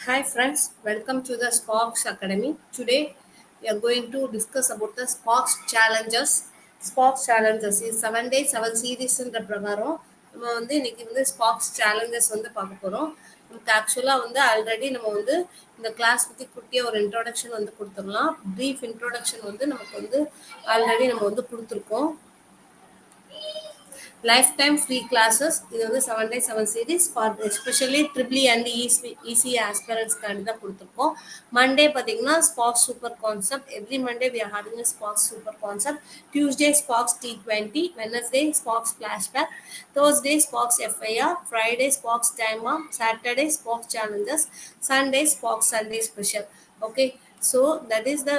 Hi friends, welcome to the Sparks Academy. Today we are going to discuss about the Sparks challenges. Sparks challenges is 7 days 7 சீரீஸ்ன்ற பிரகாரம் நம்ம இன்னைக்கு Sparks challenges பார்க்க போகிறோம். நமக்கு ஆக்சுவலாக already நம்ம இந்த கிளாஸ் பற்றி குட்டியாக ஒரு இன்ட்ரோடக்ஷன் கொடுத்துடலாம். ப்ரீஃப் இன்ட்ரோடக்ஷன் நமக்கு ஆல்ரெடி நம்ம கொடுத்துருக்கோம். Lifetime free classes. இது 7 days 7 series for especially triple and EC aspirants காண்டி தான் கொடுத்துருக்கோம். Monday பார்த்தீங்கன்னா Sparks super concept. Every Monday we are having a Sparks super concept. Tuesday Sparks T20. Wednesday Sparks flashback. Thursday Sparks FIR. Friday Sparks timer. Saturday Sparks challenges. Sunday Sparks Sunday special. Okay, so that is the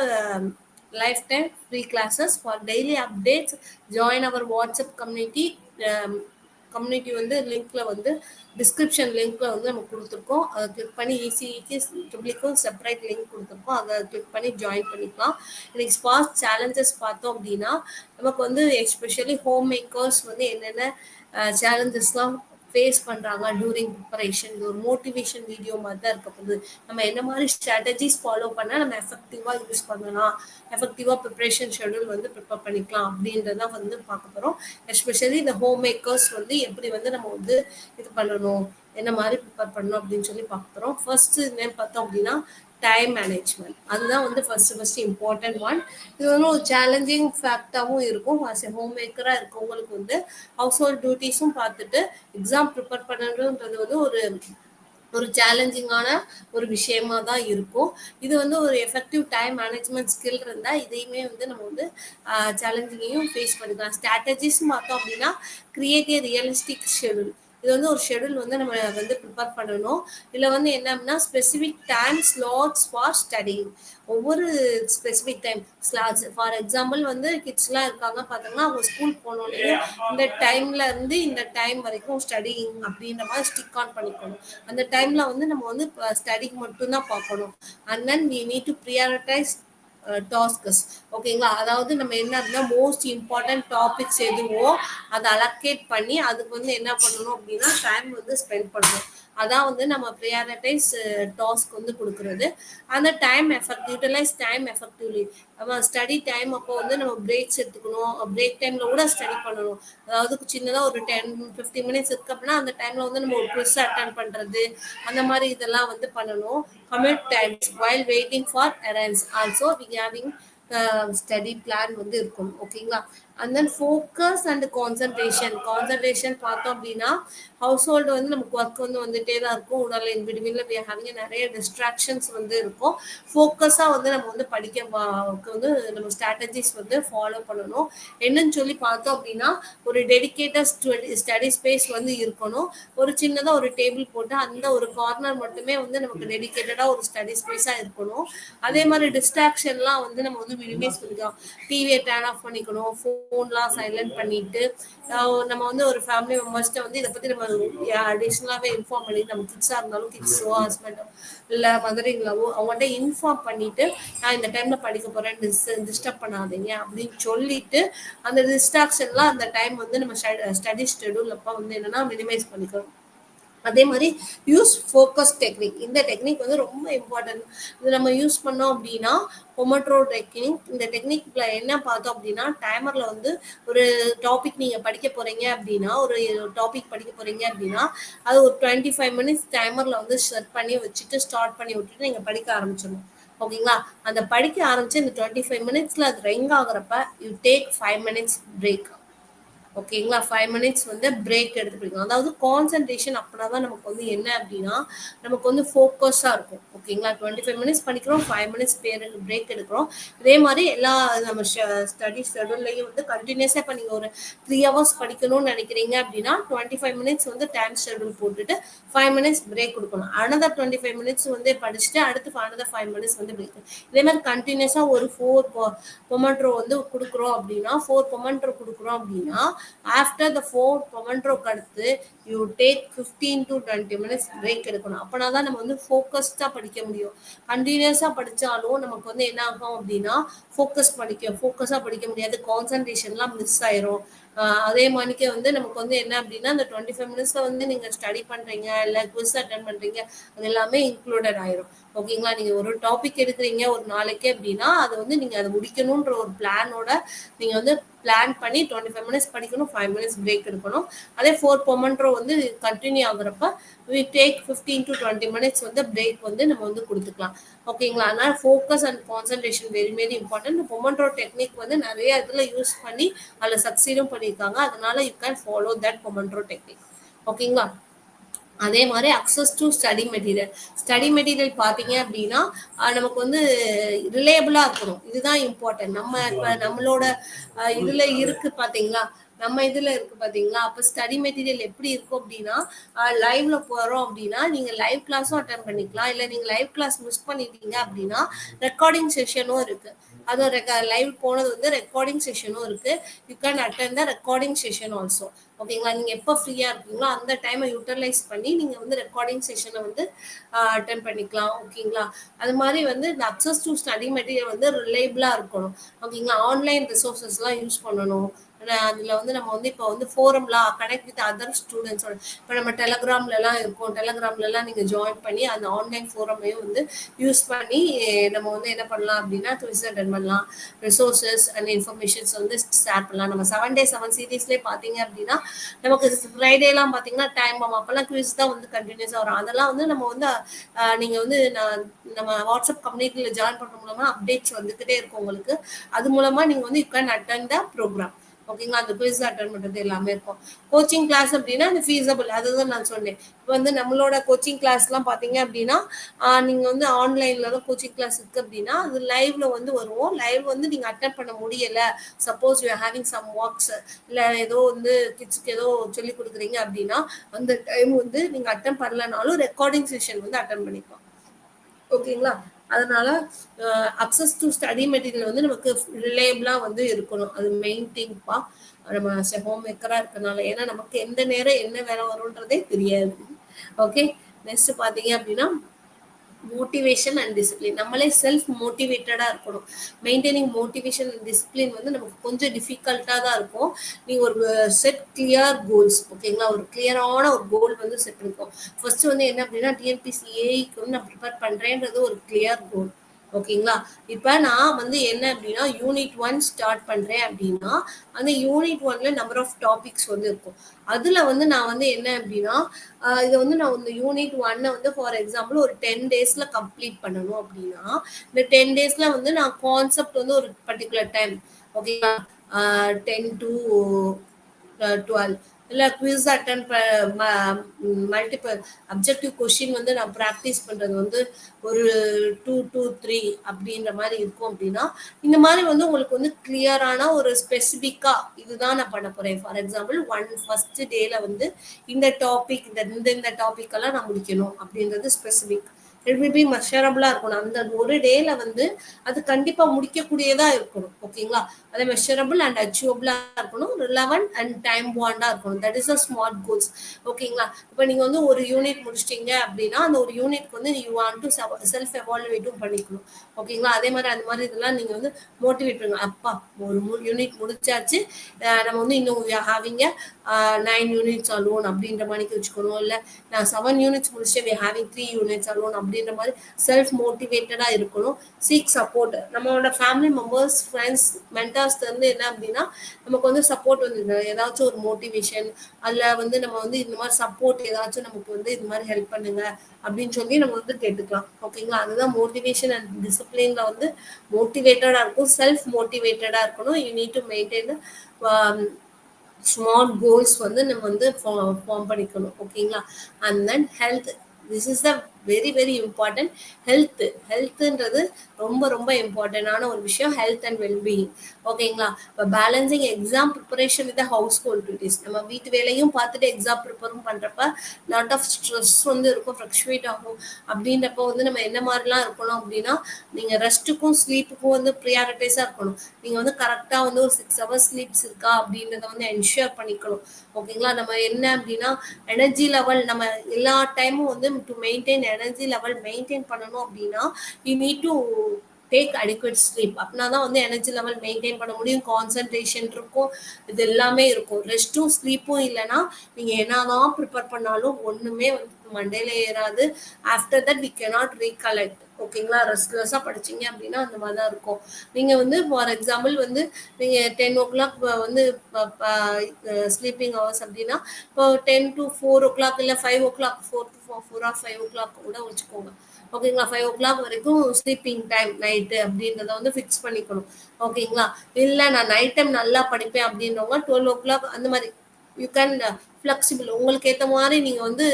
lifetime free classes. For daily updates, join our WhatsApp community. Community லிங்க்ல description லிங்க்ல நம்ம கொடுத்துருக்கோம். அதை click பண்ணி ஈஸிக்கு ட்ரிபிளுக்கும் separate link கொடுத்துருக்கோம். அதை click பண்ணி join பண்ணிக்கலாம். இன்னைக்கு ஸ்பார்க்ஸ் சேலஞ்சஸ் பார்த்தோம் அப்படின்னா நமக்கு எஸ்பெஷலி ஹோம் மேக்கர்ஸ் என்னென்ன சேலஞ்சஸ்லாம் ஃபேஸ் பண்ணுறாங்க டூரிங் ப்ரிப்பரேஷன். இது ஒரு மோட்டிவேஷன் வீடியோ மாதிரி தான் இருக்க போகுது. நம்ம என்ன மாதிரி ஸ்ட்ராட்டஜிஸ் ஃபாலோ பண்ணால் நம்ம எஃபெக்டிவாக யூஸ் பண்ணலாம், எஃபெக்டிவாக ப்ரிப்பரேஷன் ஷெடியூல் ப்ரிப்பேர் பண்ணிக்கலாம் அப்படின்றதான் பார்க்க போகிறோம். எஸ்பெஷலி இந்த ஹோம் மேக்கர்ஸ் எப்படி நம்ம இது பண்ணணும், என்ன மாதிரி ப்ரிப்பேர் பண்ணணும் அப்படின்னு சொல்லி பார்க்க போகிறோம். ஃபர்ஸ்ட் என்னன்னு பார்த்தோம் அப்படின்னா டைம் மேனேஜ்மெண்ட். அதுதான் ஃபர்ஸ்ட் இம்பார்ட்டன்ட் ஒன். இது ஒரு சேலஞ்சிங் ஃபேக்டாகவும் இருக்கும். ஆஸ் எ ஹோம் மேக்கராக இருக்கவங்களுக்கு ஹவுஸ் ஹோல்ட் டியூட்டிஸும் பார்த்துட்டு எக்ஸாம் ப்ரிப்பேர் பண்ணுறதுன்றது ஒரு சேலஞ்சிங்கான ஒரு விஷயமா தான் இருக்கும். இது ஒரு எஃபெக்டிவ் டைம் மேனேஜ்மெண்ட் ஸ்கில் இருந்தால் இதையுமே நம்ம சேலஞ்சிங்கையும் ஃபேஸ் பண்ணிக்கலாம். ஸ்ட்ராட்டஜிஸ்ன்னு பார்த்தோம் அப்படின்னா கிரியேட் ஏ ரியலிஸ்டிக் ஷெடியூல். இது ஒரு ஷெடியூல் நம்ம ப்ரிப்பேர் பண்ணணும். இதில் என்ன அப்படின்னா specific time slots for studying. ஒவ்வொரு specific time slots. For example கிட்ஸ்லாம் இருக்காங்க பார்த்தோம்னா அவங்க ஸ்கூல் போனோடனே இந்த டைம்ல இருந்து இந்த டைம் வரைக்கும் ஸ்டடிங் அப்படின்ற மாதிரி ஸ்டிக் ஆன் பண்ணிக்கணும். அந்த டைம்ல நம்ம ஸ்டடிக்கு மட்டும்தான் பார்க்கணும். And then we need to prioritise tasks. ஓகேங்களா, அதாவது நம்ம என்ன அப்படின்னா மோஸ்ட் இம்பார்ட்டன்ட் டாபிக்ஸ் எதுவோ அதை அலோகேட் பண்ணி அதுக்கு என்ன பண்ணணும் அப்படின்னா டைம் ஸ்பெண்ட் பண்ணணும். அதான் நம்ம ப்ரியாரிட்டைஸ் டாஸ்க் கொடுக்குறது. அந்த டைம் யூட்டிலைஸ் டைம் எஃபெக்டிவ்லி. நம்ம ஸ்டடி டைம் அப்போ நம்ம பிரேக்ஸ் எடுத்துக்கணும். பிரேக் டைம்ல கூட ஸ்டடி பண்ணணும். அதாவது சின்னதாக ஒரு 10-15 மினிட்ஸ் இருக்கு அப்படின்னா அந்த டைம்ல நம்ம ஒரு குவிஸ் அட்டென்ட் பண்றது, அந்த மாதிரி இதெல்லாம் பண்ணணும். Commit times while waiting for errands. Also we having study plan இருக்கும். ஓகேங்களா, and then focus and concentration பார்த்தோம் அப்படின்னா ஹவுஸ் ஹோல்டு நமக்கு ஒர்க் வந்துட்டே தான் இருக்கும். உடல் இன்பிட்வீன்ல வி ஹேவிங் நிறைய டிஸ்ட்ராக்ஷன்ஸ் இருக்கும். ஃபோக்கஸாக நம்ம படிக்க நம்ம ஸ்ட்ராட்டஜிஸ் ஃபாலோ பண்ணணும். என்னன்னு சொல்லி பார்த்தோம் அப்படின்னா ஒரு டெடிகேட்டட் ஸ்டடி ஸ்பேஸ் இருக்கணும். ஒரு சின்னதாக ஒரு டேபிள் போட்டு அந்த ஒரு கார்னர் மட்டுமே நமக்கு டெடிகேட்டடாக ஒரு ஸ்டடி ஸ்பேஸாக இருக்கணும். அதே மாதிரி டிஸ்ட்ராக்ஷன்லாம் நம்ம மினிமைஸ் பண்ணிக்கலாம். டிவியை டர்ன் ஆஃப் பண்ணிக்கணும். ஃபோன்லாம் சைலண்ட் பண்ணிட்டு நம்ம ஒரு ஃபேமிலி மெம்பர்ஸ்ட்ட இதை பற்றி நம்ம அடிஷ்னலாகவே இன்ஃபார்ம் பண்ணி, நம்ம கிட்ஸாக இருந்தாலும் கிட்ஸோ ஹஸ்பண்டோ இல்லை மதரிங்களாவோ அவங்கள்ட்ட இன்ஃபார்ம் பண்ணிட்டு நான் இந்த டைம்ல படிக்க போறேன், டிஸ்டர்ப் பண்ணாதீங்க அப்படின்னு சொல்லிட்டு அந்த டிஸ்ட்ராக்ஷன்லாம் அந்த டைம் நம்ம ஸ்டடி ஷெடியூல் அப்போ என்னன்னா மினிமைஸ் பண்ணிக்கணும். அதே மாதிரி யூஸ் ஃபோக்கஸ் டெக்னிக். இந்த டெக்னிக் ரொம்ப இம்பார்ட்டன்ட். இது நம்ம யூஸ் பண்ணோம் அப்படின்னா பொமோட்ரோ டெக்னிக். இந்த டெக்னிக்ல என்ன பார்த்தோம் அப்படின்னா டைமர்ல ஒரு டாபிக் நீங்க படிக்க போறீங்க அப்படின்னா ஒரு டாபிக் படிக்க போறீங்க அப்படின்னா அது ஒரு 25 மினிட்ஸ் டைமர்ல செட் பண்ணி வச்சுட்டு ஸ்டார்ட் பண்ணி விட்டுட்டு நீங்க படிக்க ஆரம்பிச்சிடணும். ஓகேங்களா, அந்த படிக்க ஆரம்பிச்சு இந்த 25 மினிட்ஸ்ல அது ரிங் ஆகுறப்ப யூ டேக் 5 மினிட்ஸ் பிரேக். ஓகேங்களா, 5 மினிட்ஸ் பிரேக் எடுத்துக்கலாம். அதாவது கான்சன்ட்ரேஷன் அப்படின்னா தான் நமக்கு என்ன அப்படின்னா நமக்கு ஃபோக்கஸாக இருக்கும். ஓகேங்களா, 25 மினிட்ஸ் படிக்கிறோம், 5 மினிட்ஸ் பிரேக் எடுக்கிறோம். இதே மாதிரி எல்லா நம்ம ஸ்டடி ஷெடியூல்லையும் கண்டினியூஸாக இப்போ நீங்கள் ஒரு 3 ஹவர்ஸ் படிக்கணும்னு நினைக்கிறீங்க அப்படின்னா 25 மினிட்ஸ் டைம் ஷெடியூல் போட்டுட்டு 5 மினிட்ஸ் பிரேக் கொடுக்கணும். அனதர் 25 மினிட்ஸ் படிச்சுட்டு அடுத்து அனதர் 5 மினிட்ஸ் பிரேக். இதே மாதிரி கண்டினியூஸாக ஒரு 4 பொமோட்ரோ கொடுக்குறோம் அப்படின்னா 4 பொமோட்ரோ கொடுக்குறோம் அப்படின்னா after the 4 pomodoro அடுத்து you take 15 to 20 minutes break எடுக்கணும். அப்பனா தான் நம்ம ஃபோக்கஸ்டா படிக்க முடியும். கண்டினியூஸா படிச்சாலும் நமக்கு என்ன ஆகும் அப்படின்னா ஃபோக்கஸா படிக்க முடியாது. கான்சன்ட்ரேஷன்லாம் மிஸ் ஆயிரும். அதே மாதிரிக்கே வந்து நமக்கு வந்து என்ன அப்படின்னா அந்த 25 மினிட்ஸ்ல வந்து நீங்க ஸ்டடி பண்றீங்க இல்ல குவிஸ் அட்டன் பண்றீங்க, அது எல்லாமே இன்க்ளூடட் ஆயிரும். ஓகேங்களா? நீங்க ஒரு டாபிக் எடுக்கிறீங்க ஒரு நாளைக்கு அப்படின்னா அதை வந்து நீங்க அதை முடிக்கணும்ன்ற ஒரு பிளானோட நீங்க வந்து பிளான் பண்ணி 25 மினிட்ஸ் படிக்கணும், 5 மினிட்ஸ் பிரேக் எடுக்கணும். அதே 4 பொமன்ட்ரோ வந்து கண்டினியூ ஆகுறப்ப we take 15 to 20 மினிட்ஸ் வந்து பிரேக் வந்து நம்ம வந்து கொடுத்துக்கலாம். ஓகேங்களா? அதனால focus and concentration very very important. Pomodoro technique வந்து நிறைய இதுல யூஸ் பண்ணி அதில் சக்சீடும் பண்ணியிருக்காங்க. அதனால you can follow that pomodoro technique. ஓகேங்களா? அதே மாதிரி access to study material. Study material பார்த்தீங்க அப்படின்னா நமக்கு வந்து ரிலேபிளா இருக்கணும். இதுதான் இம்பார்ட்டன்ட். நம்ம இப்போ நம்மளோட இதுல இருக்கு பார்த்தீங்களா, நம்ம இதுல இருக்கு பாத்தீங்களா, அப்ப ஸ்டடி மெட்டீரியல் எப்படி இருக்கும் அப்படின்னா லைவ்ல போறோம் அப்படின்னா நீங்க லைவ் கிளாஸும் அட்டன் பண்ணிக்கலாம். இல்ல நீங்க லைவ் கிளாஸ் மிஸ் பண்ணிட்டீங்க அப்படின்னா ரெக்கார்டிங் செஷனும் இருக்கு. அதுவும் லைவ் போனது வந்து ரெக்கார்டிங் செஷனும் இருக்கு. You can attend the recording session also. ஓகேங்களா? நீங்க எப்போ ஃப்ரீயா இருக்கீங்களோ அந்த டைமை யூட்டிலைஸ் பண்ணி நீங்க வந்து ரெக்கார்டிங் செஷனை வந்து அட்டன் பண்ணிக்கலாம். ஓகேங்களா? அது மாதிரி வந்து இந்த அக்சஸ் டு ஸ்டடி மெட்டீரியல் வந்து ரிலேபிளா இருக்கணும். ஓகேங்களா? ஆன்லைன் ரிசோர்சஸ்லாம் யூஸ் பண்ணணும். அதுல வந்து நம்ம வந்து இப்போ வந்து ஃபோரம்லாம் கனெக்ட் வித் அதர் ஸ்டூடெண்ட்ஸோட இப்போ நம்ம டெலகிராம்லலாம் இருக்கும். டெலகிராம்லலாம் நீங்கள் ஜாயின் பண்ணி அந்த ஆன்லைன் ஃபோரமையும் வந்து யூஸ் பண்ணி நம்ம வந்து என்ன பண்ணலாம் அப்படின்னா குவிஸ் அட்டன் பண்ணலாம். ரிசோர்ஸஸ் அண்ட் இன்ஃபர்மேஷன்ஸ் வந்து ஷேர் பண்ணலாம். நம்ம 7 days 7 சீரீஸ்லேயே பார்த்தீங்க அப்படின்னா நமக்கு ஃப்ரைடேலாம் பார்த்தீங்கன்னா டைம் ஆகும். அப்போல்லாம் குவிஸ் தான் வந்து கண்டினியூஸாக வரும். அதெல்லாம் வந்து நம்ம வந்து நீங்கள் வந்து நம்ம வாட்ஸ்அப் கம்யூனிட்டியில் ஜாயின் பண்ணுற மூலமாக அப்டேட்ஸ் வந்துக்கிட்டே இருக்கும் உங்களுக்கு. அது மூலமாக நீங்கள் வந்து you can attend the programme. ஓகேங்களா? அந்த குவிஸ் அட்டன் பண்ணுறது எல்லாமே இருக்கும். கோச்சிங் கிளாஸ் அப்படின்னா அந்த ஃபீஸபிள் அதுதான் நான் சொன்னேன். இப்போ வந்து நம்மளோட கோச்சிங் கிளாஸ்லாம் பார்த்தீங்க அப்படின்னா நீங்கள் வந்து ஆன்லைனில் தான் கோச்சிங் கிளாஸ் இருக்குது அப்படின்னா அது லைவ்ல வந்து வருவோம். லைவ் வந்து நீங்கள் அட்டன் பண்ண முடியலை, suppose you having some works இல்லை ஏதோ வந்து கிட்ஸ்க்கு ஏதோ சொல்லி கொடுக்குறீங்க அப்படின்னா அந்த டைம் வந்து நீங்கள் அட்டன் பண்ணலனாலும் ரெக்கார்டிங் செஷன் வந்து அட்டன் பண்ணிக்கலாம். ஓகேங்களா? அதனால அக்சஸ் டு ஸ்டடி மெட்டீரியல் வந்து நமக்கு ரிலேபிளா வந்து இருக்கணும். அது மெயின் திங்ப்பா. நம்ம ஹோம் மேக்கரா இருக்கனால. ஏன்னா நமக்கு எந்த நேரம் என்ன வேலை வரும்ன்றதே தெரியாது. ஓகே. நெக்ஸ்ட் பார்த்தீங்க அப்படின்னா மோட்டிவேஷன் அண்ட் டிசிப்ளின். நம்மளே செல்ஃப் மோட்டிவேட்டடா இருக்கணும். மெயின்டைனிங் மோட்டிவேஷன் அண்ட் டிசிப்ளின் வந்து நமக்கு கொஞ்சம் டிஃபிகல்ட்டா தான் இருக்கும். நீங்க ஒரு செட் கிளியர் கோல்ஸ். ஓகேங்களா? ஒரு கிளியரான ஒரு கோல் வந்து செட் பண்ணிக்கோ. ஃபர்ஸ்ட் வந்து என்ன அப்படின்னா டிஎன்பிசி ஏஐக்கு வந்து நான் ப்ரிப்பேர் பண்றேன்றது ஒரு கிளியர் கோல். ஓகேங்களா? இப்ப நான் வந்து என்ன அப்படின்னா யூனிட் 1 ஸ்டார்ட் பண்றேன் அப்படின்னா அந்த யூனிட் 1ல நம்பர் ஆஃப் டாபிக்ஸ் வந்து இருக்கும். அதுல வந்து நான் வந்து என்ன அப்படின்னா இதை வந்து நான் இந்த யூனிட் 1 வந்து ஃபார் எக்ஸாம்பிள் ஒரு 10 daysல கம்ப்ளீட் பண்ணணும் அப்படின்னா இந்த 10 daysல வந்து நான் கான்செப்ட் வந்து ஒரு பர்டிகுலர் டைம். ஓகேங்களா? 10 to 12 இல்லை quiz attend multiple objective question வந்து நான் ப்ராக்டிஸ் பண்ணுறது வந்து ஒரு 2 to 3 அப்படின்ற மாதிரி இருக்கும் அப்படின்னா இந்த மாதிரி வந்து உங்களுக்கு வந்து கிளியரான ஒரு ஸ்பெசிஃபிக்காக இதுதான் நான் பண்ண போகிறேன். ஃபார் எக்ஸாம்பிள் ஃபர்ஸ்ட் டேல வந்து இந்த டாபிக் இந்த டாபிக் நான் முடிக்கணும் அப்படின்றது ஸ்பெசிஃபிக். இட் வில் பி மெஷரபிளா இருக்கணும். அந்த ஒரு டேல வந்து அது கண்டிப்பா முடிக்கக்கூடியதா இருக்கணும். ஓகேங்களா? அது மெஷரபிள் அண்ட் அச்சீவபிளா இருக்கணும். ரிலவன்ட் அண்ட் டைம் பாண்டா இருக்கணும். That is a smart goals. ஓகேங்களா? இப்போ நீங்க வந்து ஒரு யூனிட் முடிச்சிட்டீங்க அப்படின்னா அந்த ஒரு யூனிட்க்கு வந்து யூ வாண்ட் டு செல்ஃப் எவாலுவேட்டும் பண்ணிக்கணும். ஓகேங்களா? அதே மாதிரி அந்த மாதிரி இதெல்லாம் நீங்க வந்து மோட்டிவேட் பண்ணுங்க. அப்பா ஒரு யூனிட் முடிச்சாச்சு, நம்ம வந்து இன்னும் ஹேவிங்க 9 யூனிட்ஸ் அலோன் அப்படின்ற மாதிரிக்கு வச்சுக்கணும். இல்லை நான் 7 யூனிட்ஸ் முடிச்சுட்டு வி ஹேவிங் 3 யூனிட்ஸ் அலோன் அப்படின்ற மாதிரி செல்ஃப் மோட்டிவேட்டடா இருக்கணும். Seek support. நம்மளோட ஃபேமிலி மெம்பர்ஸ், ஃப்ரெண்ட்ஸ், மென்டார்ஸ் இருந்து என்ன அப்படின்னா நமக்கு வந்து சப்போர்ட் வந்து ஏதாச்சும் ஒரு மோட்டிவேஷன் அதுல வந்து நம்ம வந்து இந்த மாதிரி சப்போர்ட் ஏதாச்சும் நமக்கு வந்து இது மாதிரி ஹெல்ப் பண்ணுங்க அப்படின்னு சொல்லி நம்ம வந்து கேட்டுக்கலாம். ஓகேங்களா? அதுதான் மோட்டிவேஷன் அண்ட் டிசிப்ளின்ல வந்து மோட்டிவேட்டடா இருக்கும். செல்ஃப் மோட்டிவேட்டடா இருக்கணும். You need to maintain smart goals வந்து நம்ம வந்து ஃபார்ம் பண்ணிக்கணும். ஓகேங்களா? And then health. This is the very very important. ஹெல்த்ன்றது ரொம்ப ரொம்ப இம்பார்ட்டன்டான ஒரு விஷயம். Health and wellbeing. ஓகேங்களா? இப்போ balancing exam preparation with household duties. நம்ம வீட்டு வேலையும் பார்த்துட்டு எக்ஸாம் ப்ரிப்பரும் பண்றப்ப லாட் ஆஃப் ஸ்ட்ரெஸ் வந்து இருக்கும், ஃப்ளக்சுவேட் ஆகும். அப்படின்றப்ப வந்து நம்ம என்ன மாதிரிலாம் இருக்கணும் அப்படின்னா நீங்க ரெஸ்ட்டுக்கும் ஸ்லீப்புக்கும் வந்து ப்ரியாரிட்டைஸா இருக்கணும். நீங்க வந்து கரெக்டா வந்து ஒரு 6 hours ஸ்லீப்ஸ் இருக்கா அப்படின்றத வந்து என்ஷூர் பண்ணிக்கணும். ஓகேங்களா? நம்ம என்ன அப்படின்னா எனர்ஜி லெவல் நம்ம எல்லா டைமும் வந்து to maintain energy level maintain பண்ணணும் அப்படின்னா you need to take adequate sleep. அப்படின்னா தான் வந்து எனர்ஜி லெவல் மெயின்டைன் பண்ண முடியும், கான்சன்ட்ரேஷன் இருக்கும், இது எல்லாமே இருக்கும். ரெஸ்ட்டும் ஸ்லீப்பும் இல்லைன்னா நீங்கள் என்னதான் ப்ரிப்பேர் பண்ணாலும் ஒன்றுமே வந்து மண்டையில ஏறாது. After that we cannot recollect. ஓகேங்களா? ரெஸ்ட்லெஸ்ஸாக படிச்சீங்க அப்படின்னா அந்த மாதிரி தான் இருக்கும். நீங்கள் வந்து ஃபார் எக்ஸாம்பிள் வந்து நீங்கள் 10 o'clock வந்து ஸ்லீப்பிங் ஹவர்ஸ் அப்படின்னா இப்போ 10 to 4 o'clock இல்லை 5 o'clock, 4 to 4 or 5 o'clock கூட வச்சுக்கோங்க. ஓகேங்களா? 5 o'clock வரைக்கும் ஸ்லீப்பிங் டைம் நைட்டு அப்படின்றத வந்து ஃபிக்ஸ் பண்ணிக்கணும். ஓகேங்களா? இல்லை நான் நைட் டைம் நல்லா படிப்பேன் அப்படின்றவங்க 12 o'clock அந்த மாதிரி யூ கேன் ஃப்ளெக்சிபிள். உங்களுக்கு ஏற்ற மாதிரி நீங்கள் வந்து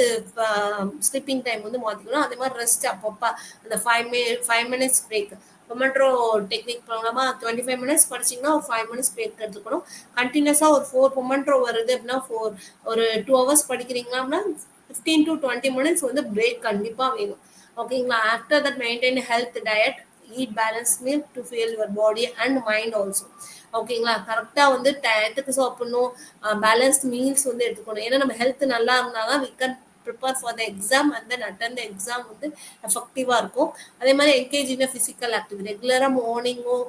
ஸ்லீப்பிங் டைம் வந்து மாற்றிக்கணும். அதே மாதிரி ரெஸ்ட் அப்பப்போ அந்த 5 minutes பிரேக். பொமெட்ரோ டெக்னிக் மூலமாக 25 minutes படிச்சிங்கன்னா ஒரு 5 minutes பிரேக் எடுத்துக்கணும். கண்டினியூஸாக ஒரு 4 பொமெட்ரோ வருது அப்படின்னா ஒரு 2 hours படிக்கிறீங்கன்னா அப்படின்னா 15 to 20 minutes வந்து பிரேக் கண்டிப்பாக வேணும். ஓகேங்களா? After that maintain health diet, eat balance meal to fuel your body and mind also. ஓகேங்களா? கரெக்டாக வந்து டயத்துக்கு சாப்பிடணும், பேலன்ஸ்ட் மீல்ஸ் வந்து எடுத்துக்கணும். ஏன்னா நம்ம ஹெல்த் நல்லா இருந்தால் தான் we can prepare for the exam and then attend the exam வந்து எஃபெக்டிவாக இருக்கும். அதே மாதிரி என்கேஜ் இன் ஃபிசிக்கல் ஆக்டிவிட்டி ரெகுலராக மார்னிங்கோ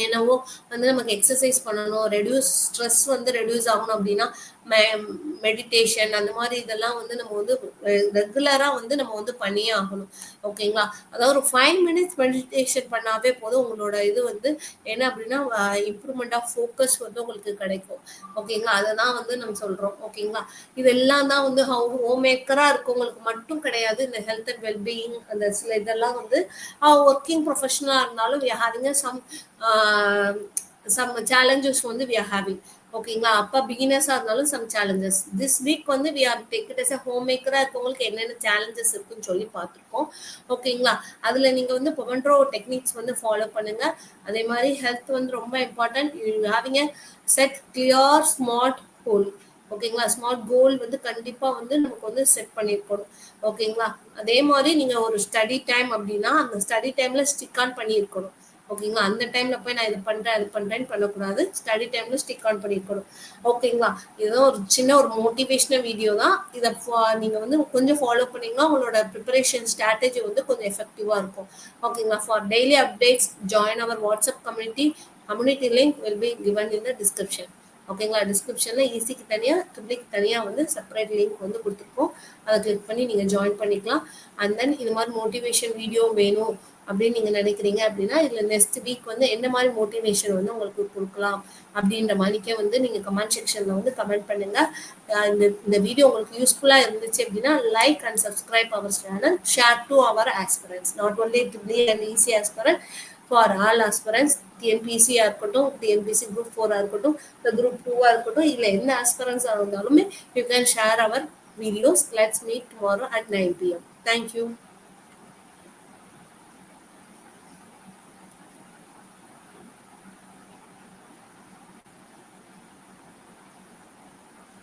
என்னவோ வந்து நமக்கு எக்ஸசைஸ் பண்ணணும், ஸ்ட்ரெஸ் வந்து ரெடியூஸ் ஆகணும் அப்படின்னா மெடிடேஷன் அந்த மாதிரி இதெல்லாம் வந்து நம்ம வந்து ரெகுலராக வந்து நம்ம வந்து பண்ணியே ஆகணும். ஓகேங்களா? அதாவது ஒரு 5 minutes மெடிடேஷன் பண்ணாவே போதும். உங்களோட இது வந்து என்ன அப்படின்னா இம்ப்ரூவ்மெண்ட் ஆஃப் ஃபோக்கஸ் வந்து உங்களுக்கு கிடைக்கும். ஓகேங்களா? அதை தான் வந்து நம்ம சொல்கிறோம். ஓகேங்களா? இதெல்லாம் தான் வந்து ஹோம் மேக்கராக இருக்கவங்களுக்கு மட்டும் கிடையாது. இந்த ஹெல்த் அண்ட் வெல்பீயிங் அந்த சில இதெல்லாம் வந்து ஒர்க்கிங் ப்ரொஃபஷனலாக இருந்தாலும் we are having some challenges வந்து we are having. ஓகேங்களா? அப்போ பிகினர்ஸாக இருந்தாலும் சம் சேலஞ்சஸ். திஸ் வீக் வந்து we are take it as a home மேக்கராக இருக்கவங்களுக்கு என்னென்ன சேலஞ்சஸ் இருக்குன்னு சொல்லி பார்த்துருக்கோம். ஓகேங்களா? அதில் நீங்கள் வந்து பொமெட்ரோ டெக்னிக்ஸ் வந்து ஃபாலோ பண்ணுங்கள். அதே மாதிரி ஹெல்த் வந்து ரொம்ப important. Having a set clear smart goal. ஓகேங்களா? ஸ்மார்ட் கோல் வந்து கண்டிப்பாக வந்து நமக்கு வந்து செட் பண்ணியிருக்கணும். ஓகேங்களா? அதே மாதிரி நீங்கள் ஒரு ஸ்டடி டைம் அப்படின்னா அந்த ஸ்டடி டைமில் ஸ்டிக் ஆன் பண்ணியிருக்கணும். ஓகேங்களா? அந்த டைமில் போய் நான் இது பண்ணுறேன் அது பண்ணுறேன்னு பண்ணக்கூடாது. ஸ்டடி டைமில் ஸ்டிக் ஆன் பண்ணியிருக்கணும். ஓகேங்களா? இதோ ஒரு சின்ன ஒரு மோட்டிவேஷனல் வீடியோ தான். இதை நீங்கள் வந்து கொஞ்சம் ஃபாலோ பண்ணிங்கன்னா உங்களோட ப்ரிப்பரேஷன் ஸ்ட்ராட்டஜி வந்து கொஞ்சம் எஃபெக்டிவாக இருக்கும். ஓகேங்களா? For daily updates join our WhatsApp community link will be given in the description. ஓகேங்களா? டிஸ்கிரிப்ஷனில் ஈஸிக்கு தனியாக ட்ரிபிளுக்கு தனியாக வந்து செப்பரேட் லிங்க் வந்து கொடுத்துருக்கோம். அதை கிளிக் பண்ணி நீங்கள் ஜாயின் பண்ணிக்கலாம். அண்ட் தென் இது மாதிரி மோட்டிவேஷன் வீடியோ வேணும் அப்படின்னு நீங்கள் நினைக்கிறீங்க அப்படின்னா இதில் நெக்ஸ்ட் வீக் வந்து என்ன மாதிரி மோட்டிவேஷன் வந்து உங்களுக்கு கொடுக்கலாம் அப்படின்ற மாதிரிக்கே வந்து நீங்கள் கமெண்ட் செக்ஷனில் வந்து கமெண்ட் பண்ணுங்கள். இந்த வீடியோ உங்களுக்கு யூஸ்ஃபுல்லாக இருந்துச்சு அப்படின்னா like and subscribe our channel, share to our aspirants, not only triple and easy aspirant, for all aspirants. டிஎன்பிசியாக இருக்கட்டும், டிஎன்பிசி குரூப் 4 இருக்கட்டும், இந்த குரூப் 2 இருக்கட்டும், இல்லை எந்த ஆஸ்பிரன்ஸாக இருந்தாலுமே you can share our videos. Let's meet tomorrow at 9 p.m. Thank you.